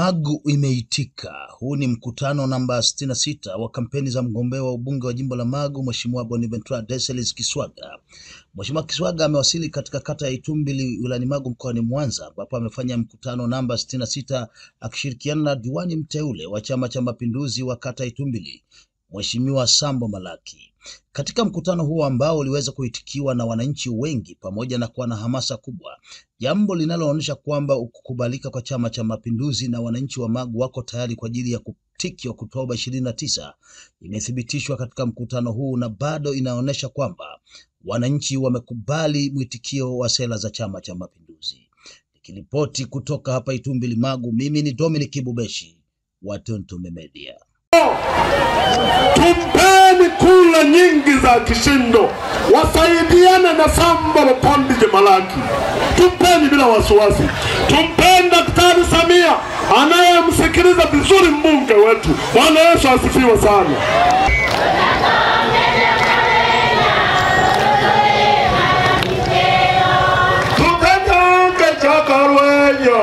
Magu imeitika. Huu ni mkutano namba 66 wa kampeni za mgombea wa ubunge wa jimbo la Magu, Mheshimiwa Bonaventure Deselis Kiswaga. Mheshimiwa Kiswaga amewasili katika kata ya Itumbili wilayani Magu mkoani Mwanza, ambapo amefanya mkutano namba 66 akishirikiana na diwani mteule wa Chama cha Mapinduzi wa kata ya Itumbili, Mheshimiwa Sambo Malaki. Katika mkutano huo ambao uliweza kuitikiwa na wananchi wengi pamoja na kuwa na hamasa kubwa, jambo linaloonyesha kwamba kukubalika kwa Chama cha Mapinduzi na wananchi wa Magu wako tayari kwa ajili ya kutiki Oktoba 29 imethibitishwa katika mkutano huu, na bado inaonyesha kwamba wananchi wamekubali mwitikio wa sera za Chama cha Mapinduzi. Nikiripoti kutoka hapa Itumbili Magu, mimi ni Dominic Bubeshi wa Tontume Media. Tumpeni kula nyingi za kishindo, wasaidiana na Sambo Mpandije Malaki. Tumpeni bila wasiwasi. Tumpeni Daktari Samia anayemsikiliza vizuri mbunge wetu. Bwana Yesu asifiwe sana. Tutenga chakarwenya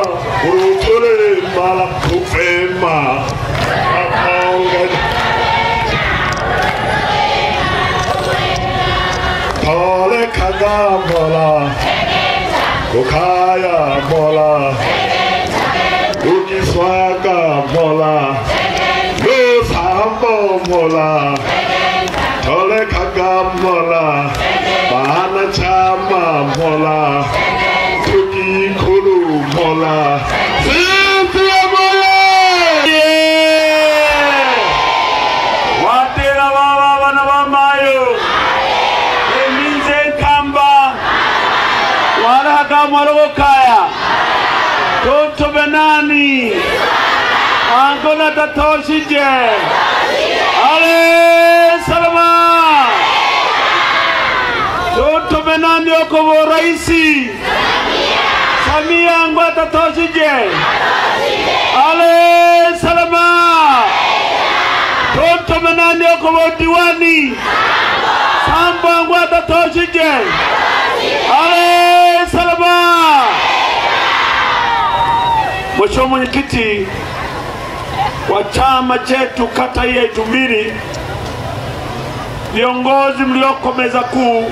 urutule mala kufema. Tole kaga mola, Kukaya mola, Ukiswaga mola, Sambo mola, Tole kaga mola, Bana chama mola, Tukikulu mola. Marokaya Toto Benani Angona Tatoshije Ale Salama Toto Benani Okobo Raisi Samia Angona Tatoshije Ale Salama Toto Benani Okobo Diwani Sambo Angona Tatoshije Ale Salama. Mheshimiwa Mwenyekiti wa chama chetu kata ya Itumbili, viongozi mlioko meza kuu,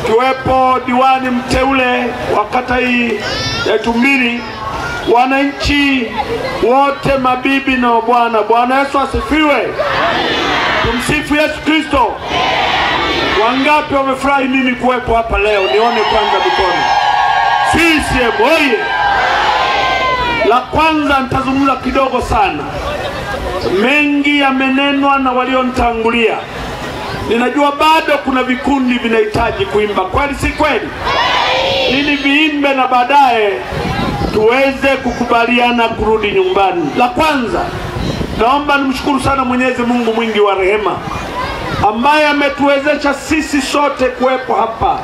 kiwepo diwani mteule wa kata hii ya Itumbili, wananchi wote, mabibi na mabwana, Bwana Yesu asifiwe. Tumsifu Yesu Kristo. Wangapi wamefurahi mimi kuwepo hapa leo? Nione kwanza mikono. CCM oye! La kwanza nitazungumza kidogo sana. Mengi yamenenwa na walionitangulia. Ninajua bado kuna vikundi vinahitaji kuimba. Kweli si kweli? Ili viimbe na baadaye tuweze kukubaliana kurudi nyumbani. La kwanza, naomba nimshukuru sana Mwenyezi Mungu mwingi wa rehema ambaye ametuwezesha sisi sote kuwepo hapa.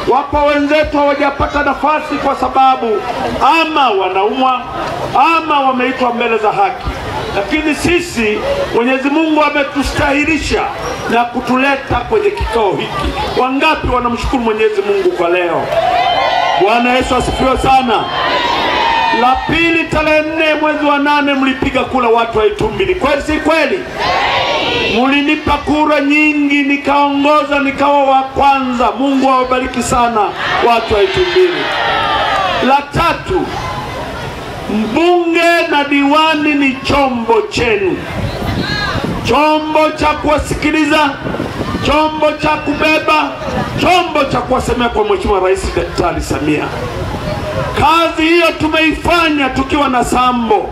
Wapo wenzetu hawajapata nafasi kwa sababu ama wanaumwa ama wameitwa mbele za haki, lakini sisi Mwenyezi Mungu ametustahilisha na kutuleta kwenye kikao hiki. Wangapi wanamshukuru Mwenyezi Mungu kwa leo? Bwana Yesu asifiwe sana. La pili, tarehe 4 mwezi wa 8 mlipiga kura watu wa Itumbili. Kweli si kweli? Mulinipa kura nyingi, nikaongoza, nikawa wa kwanza. Mungu awabariki sana watu wa Itumbili. La tatu, mbunge na diwani ni chombo chenu, chombo cha kuwasikiliza, chombo cha kubeba, chombo cha kuwasemea kwa Mheshimiwa Rais Daktari Samia. Kazi hiyo tumeifanya tukiwa na Sambo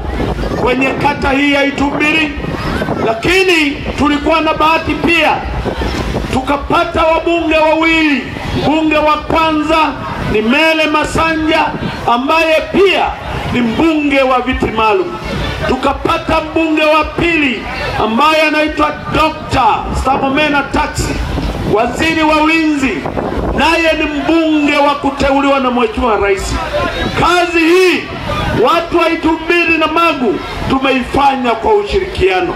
kwenye kata hii ya Itumbili, lakini tulikuwa na bahati pia tukapata wabunge wawili. Mbunge wa kwanza ni Mele Masanja ambaye pia ni mbunge wa viti maalum. Tukapata mbunge wa pili ambaye anaitwa Dr. Stamomena Taxi, waziri wa ulinzi, naye ni mbunge wa kuteuliwa na Mheshimiwa Rais. Kazi hii watu wa Itumbili na Magu tumeifanya kwa ushirikiano.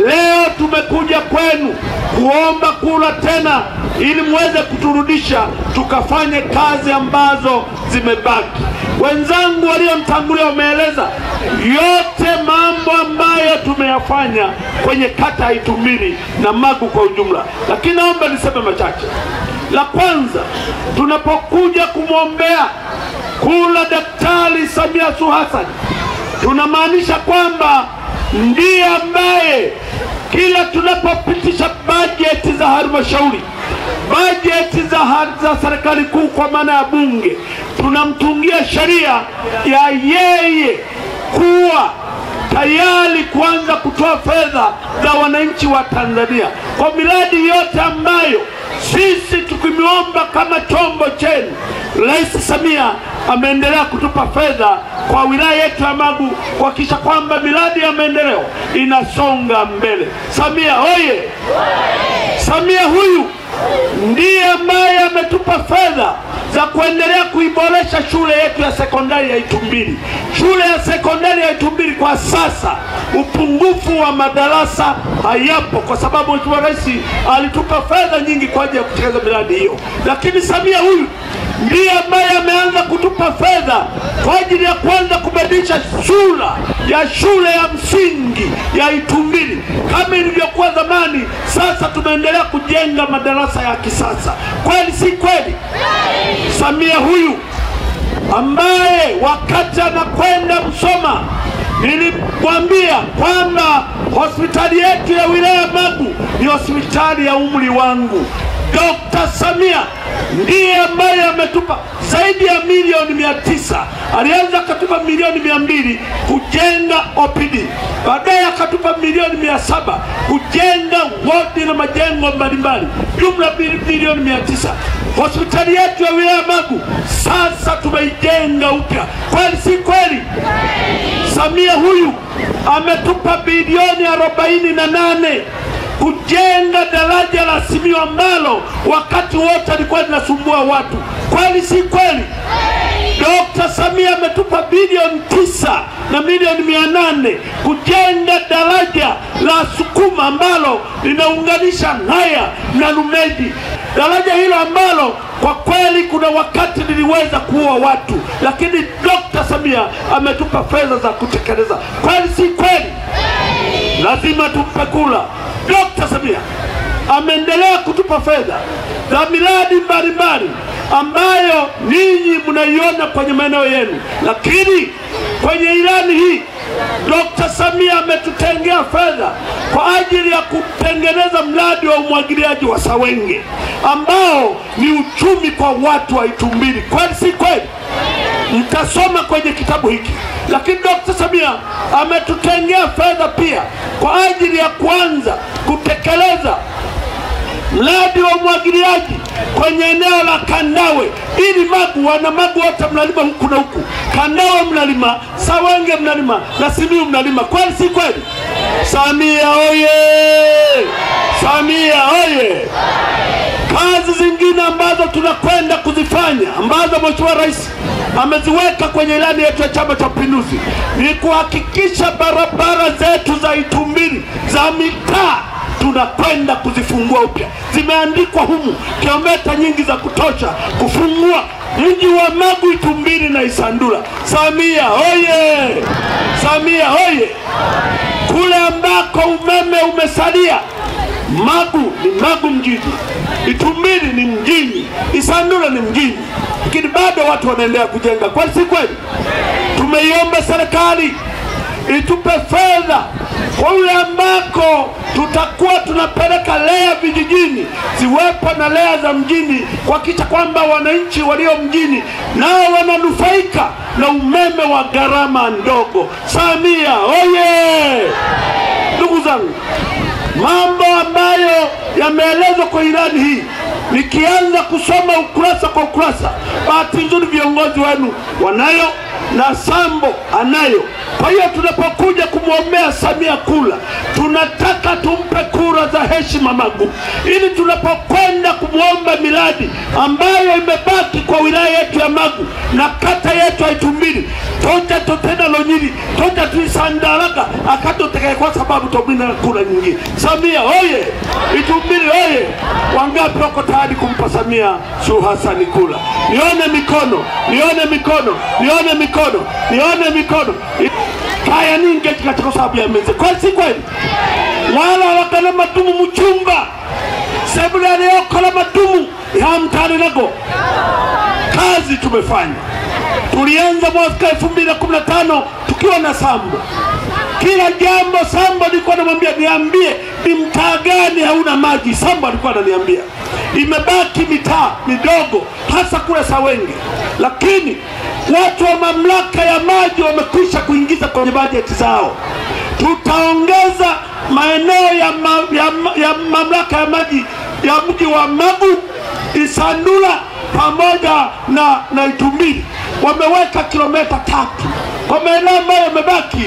Leo tumekuja kwenu kuomba kura tena ili muweze kuturudisha tukafanye kazi ambazo zimebaki. Wenzangu waliomtangulia wameeleza yote mambo ambayo tumeyafanya kwenye kata ya Itumbili na Magu kwa ujumla, lakini naomba niseme machache. La kwanza, tunapokuja kumwombea kula Daktari Samia Suluhu Hassan, tunamaanisha kwamba ndiye ambaye kila tunapopitisha bajeti za halmashauri, bajeti za serikali kuu kwa maana ya bunge, tunamtungia sheria ya yeye kuwa tayari kuanza kutoa fedha za wananchi wa Tanzania kwa miradi yote ambayo sisi tukimiomba kama chombo chenu. Rais Samia ameendelea kutupa fedha kwa wilaya yetu ya Magu kuhakikisha kwamba miradi ya maendeleo inasonga mbele. Samia oye! Samia huyu ndiye ambaye ametupa fedha za kuendelea kuiboresha shule yetu ya sekondari ya Itumbili. Shule ya sekondari ya Itumbili kwa sasa upungufu wa madarasa hayapo kwa sababu Mheshimiwa Rais alitupa fedha nyingi kwa ajili ya kutekeleza miradi hiyo. Lakini Samia huyu ndiye ambaye ameanza kutupa fedha kwa ajili ya kuanza kubadilisha sura ya shule ya msingi ya Itumbili kama ilivyokuwa zamani. Sasa tumeendelea kujenga madarasa ya kisasa. Kweli si kweli? Samia huyu ambaye wakati anakwenda Msoma nilimwambia kwamba hospitali yetu ya wilaya Magu ni hospitali ya umri wangu. Dr. Samia ndiye ambaye ametupa zaidi ya milioni 900. Alianza akatupa milioni 200 kujenga OPD. Baadaye akatupa milioni 700 kujenga wodi na majengo mbalimbali. Jumla milioni 900. Hospitali yetu ya wilaya Magu sasa tumeijenga upya. Kweli si kweli? Samia huyu ametupa bilioni 48 kujenga daraja la Simiyu ambalo wakati wote alikuwa linasumbua watu. Kweli si kweli? Dr. Samia ametupa bilioni 9 na milioni 800 kujenga daraja la Sukuma ambalo linaunganisha Ng'haya na Lumedi. Daraja hilo ambalo kwa kweli kuna wakati liliweza kuua watu, lakini Dr. Samia ametupa fedha za kutekeleza. Kweli si kweli? Lazima tumpe kula. Dr. Samia ameendelea kutupa fedha za miradi mbalimbali ambayo ninyi mnaiona kwenye maeneo yenu, lakini kwenye ilani hii Dr. Samia ametutengea fedha kwa ajili ya kutengeneza mradi wa umwagiliaji wa Sawenge ambao ni uchumi kwa watu wa Itumbili. Kweli si kweli? Mtasoma kwenye kitabu hiki. Lakini Dr. Samia ametutengea fedha pia kwa ajili ya kuanza kutekeleza mradi wa umwagiliaji kwenye eneo la Kandawe, ili Magu, wana Magu wote mnalima huku na huku. Kandawe mnalima, Sawenge mnalima na Simiyu mnalima. Kweli si kweli? Samia oye! Samia oye! Kazi zingine ambazo tunakwenda kuzifanya ambazo Mheshimiwa Rais ameziweka kwenye ilani yetu ya Chama cha Mapinduzi ni kuhakikisha barabara zetu za Itumbili za mitaa tunakwenda kuzifungua upya. Zimeandikwa humu kilomita nyingi za kutosha kufungua mji wa Magu, Itumbili na Isandula. Samia oye! Samia oye! Kule ambako umeme umesalia, Magu ni Magu mjini, Itumbili ni mjini, Isandula ni mjini, lakini bado watu wanaendelea kujenga. Kweli si kweli? Tumeiomba serikali itupe fedha kwa ule ambako tutakuwa tunapeleka lea vijijini, ziwepo na lea za mjini kuhakikisha kwamba wananchi walio mjini nao wananufaika na umeme wa gharama ndogo. Samia oye! Ndugu zangu, mambo ambayo yameelezwa kwa ilani hii nikianza kusoma ukurasa kwa ukurasa, bahati nzuri viongozi wenu wanayo na Sambo anayo. Kwa hiyo tunapokuja kumwombea Samia kula, tunataka tumpe kura za heshima Magu, ili tunapokwenda kumwomba miradi ambayo imebaki kwa wilaya yetu ya Magu na kata yetu ya Itumbili, toja totena lonyiri, toja tuisandalaga, akato teke kwa sababu Tomwina kura nyingi. Samia oye! Itumbili oye! Wangapi wako tayari kumpa Samia Suluhu Hassan kura? Nione mikono, nione mikono, nione mikono, nione mikono. Kaya ninge katika sababu ya meze. Kwa si kweli? Wala wakana madumu mchumba. Sebula leo kala madumu ya mtani nago. Kazi tumefanya. Tulianza mwaka 2015 tukiwa na Sambo. Kila jambo Sambo alikuwa anamwambia niambie ni mtaa gani hauna maji. Sambo alikuwa ananiambia. Imebaki mitaa midogo hasa kule Sawenge. Lakini watu wa mamlaka ya maji wamekwisha kuingiza kwenye bajeti zao. Tutaongeza maeneo ya mamlaka ya maji ya mji wa Magu, Isandula pamoja na Itumbili. Wameweka kilomita 3 kwa maeneo ambayo yamebaki.